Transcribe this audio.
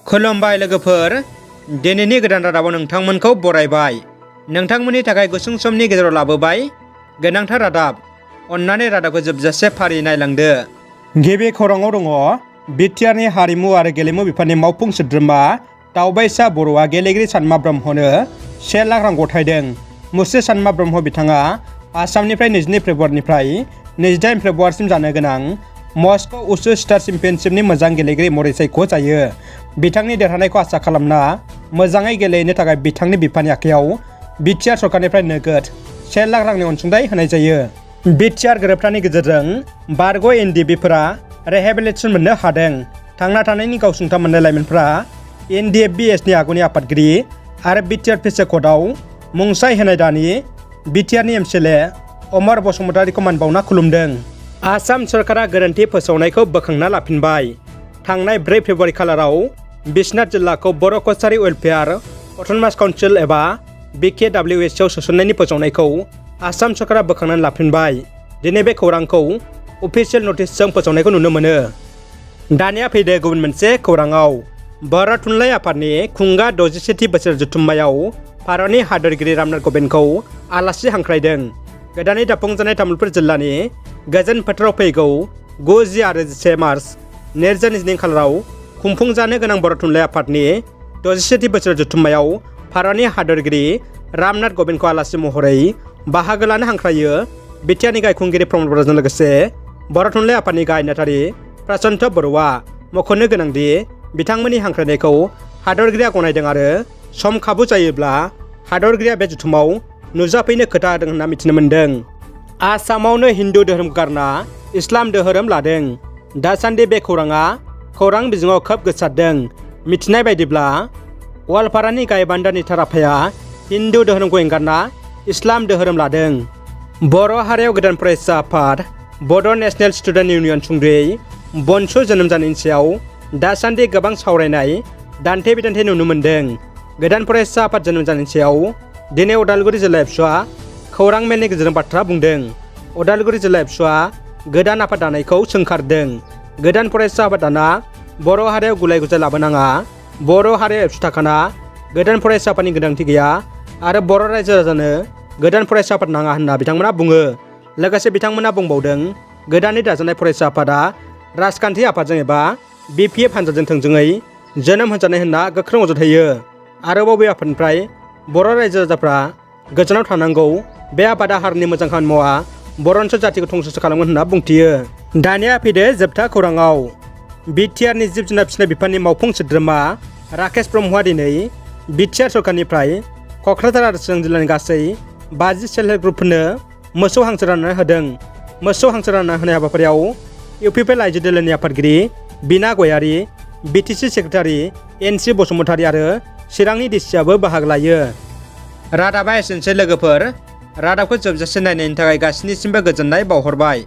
खुलुमबाय लोगोफोर, दिनैनि गोदान रादाबाव नोंथांमोनखौ बरायबाय। नोंथांमोननि थाखाय गुसुं समनि गेजेराव लाबोबाय गोनांथार रादाब। अन्नानै रादाबखौ जोबजासे फारि नायलांदो। गिबि खौराङाव दङ बिटिआरनि हारिमु आरो गेलेमु बिफाननि मावफुं सोद्रोमा दावबायसा बर'आ गेलेगिरि सानमा ब्रह्मनो 1 लाख रां गथायदों। मुस्रि सानमा ब्रह्म बिथाङा आसामनिफ्राय 22 फेब्रुवारिनिफ्राय 28 फेब्रुवारिसिम जानो गोनां मस्क' उसु स्टार चेम्पियनशिपनि मोजां गेलेगिरि महरै सायख'जायो। बिथांनि देरहानायखौ आसा खालामना मोजाङै गेलेनो थाखाय बिथांनि बिफानि आखायाव बिटिआर सरकारनिफ्राय नोगोद 1 लाख रांनि अनसुंथाइ होनाय जायो। बिटिआर गोरोबथानि गेजेरजों बारग' एनडिएफबिफोरा रिहेबिलिटेसन मोननो हादों। थांना थानायनि गावसुंथा मोननाय लाइमोनफोरा एनडिएफबिएसनि आगुनि आफादगिरि आरो बिटिआर फेस क'डआव मुंसाइ होनाय दानि बिटिआरनि एमसिएलए अमर बसुमतारीखौ मान बावना खुलुमदों। आसाम सरकारा गोरोन्थि फोसावनायखौ बोखांना लाफिनबाय। थांनाय 4 फेब्रुवारि खालाराव बिश्वनाथ जिल्लाखौ बर' कचारी वेलफेयार अट'नमास काउन्सिल एबा BKWSआव सोसननायनि फोसावनायखौ आसाम सरकारा बोखांनानै लाफिनबाय। दिनै बे खौरांखौ अफिसियेल नटिसजों फोसावनायखौ नुनो मोनो। दानिया फैदो गुबुन मोनसे खौराङाव। बर' थुनलाइ आफादनि खुंगा 61थि बोसोर जथुम्मायाव भारतनि हादोरगिरि रामनाथ क'विन्दखौ आलासि हांख्रायदों। गोदानै दाफुंजानाय तामुलपुर जिल्लानि गोजोन फोथाराव फैगौ 9, 10 आरो 11 मार्च 2022 खालाराव खुंफुंजानो गोनां बर' थुनलाइ आफादनि 61थि बोसोर जथुम्मायाव भारतनि हादोरगिरि रामनाथ क'विन्दखौ आलासि महरै बाहागो लानो हांख्रायो। बिटिआरनि गायखंगिरि प्रमद बर'जों लोगोसे बर' थुनलाइ आफादनि गाहाय नेहाथारि प्रशान्त बर'आ मख'नो गोनांदि बिथांमोननि हांख्रायनायखौ हादोरगिरिया गनायदों आरो सम खाबु जायोब्ला हादोरगिरिया बे जथुमाव नुजाफैनो खोथा होदों होनना मिथिनो मोन्दों। आसामावनो हिन्दु धोरोम गारना इस्लाम धोरोम लादों। दासान्दि बे खौराङा खौरां बिजोङाव खोब गोसारदों। मिथिनाय बायदिब्ला गवालपारानि गायबान्दानि थाराफाया हिन्दु धोरोमखौ एंगारना इस्लाम धोरोम लादों। बर' हारियाव गोदान फरायसा आफाद बड' नेशनेल स्टुडेन्ट इउनियन सुंद'यै बनसुख जोनोम जानायनि सायाव दासान्दि गोबां सावरायनाय दान्थे बिदान्थे नुनो मोन्दों। गोदान फरायसा आफाद जोनोम जानायनि सायाव दिनै उदालगुरि जिल्ला एबसुआ खौरां मेलनि गेजेरजों बाथ्रा बुंदों। उदालगुरि जिल्ला एबसुआ गोदान आफाद दानायखौ सोंखारदों। गोदान फरायसा आफाद दाना बर' हारियाव गुलाय गुजाय लाबोनाङा। बर' हारियाव एबसु थाखाना गोदान फरायसा आफादनि गोनांथि गैया आरो बर' रायजो राजानो गोदान फरायसा आफाद नाङा होनना बिथांमोना बुङो। लोगोसे बिथांमोना बुंबावदों गोदानै दाजानाय फरायसा आफादा राजखान्थि आफादजों एबा BPF हान्जाजों थोंजोङै जोनोम होजानाय होनना गोख्रों अजद होयो। आरोबाव बे आफादनिफ्राय बर' रायजो राजाफ्रा गोजानाव थानांगौ। बे आफादा हारिनि मोजां खामानि मावा, बर' ओनसोल जाथिखौ धंससो खालामगोन होनना बुंथियो। दानिया फैदो जोबथा खौराङाव। बिटिआरनि जिब जुनार फिसिनाय बिफाननि मावफुं सोद्रोमा राकेश ब्रह्मआ दिनै बिटिआर सरकारनिफ्राय क'क्राझार आरो चिरां जिल्लानि गासै 50 सेल्फ हेल्प ग्रुपफोरनो मोसौ हांसो रानना होदों। मोसौ हांसो रानना होनाय हाबाफारियाव इउपिपिएल आइजो दोलोनि आफादगिरि बिना गयारि, BTC सेक्रेटारि NC बसुमतारी आरो चिरांनि डिसिआबो बाहागो लायो। रादाबा एसेनोसै लोगोफोर। रादाबखौ जोबजासे नायनायनि थाखाय गासैनिसिमबो गोजोननाय बावहरबाय।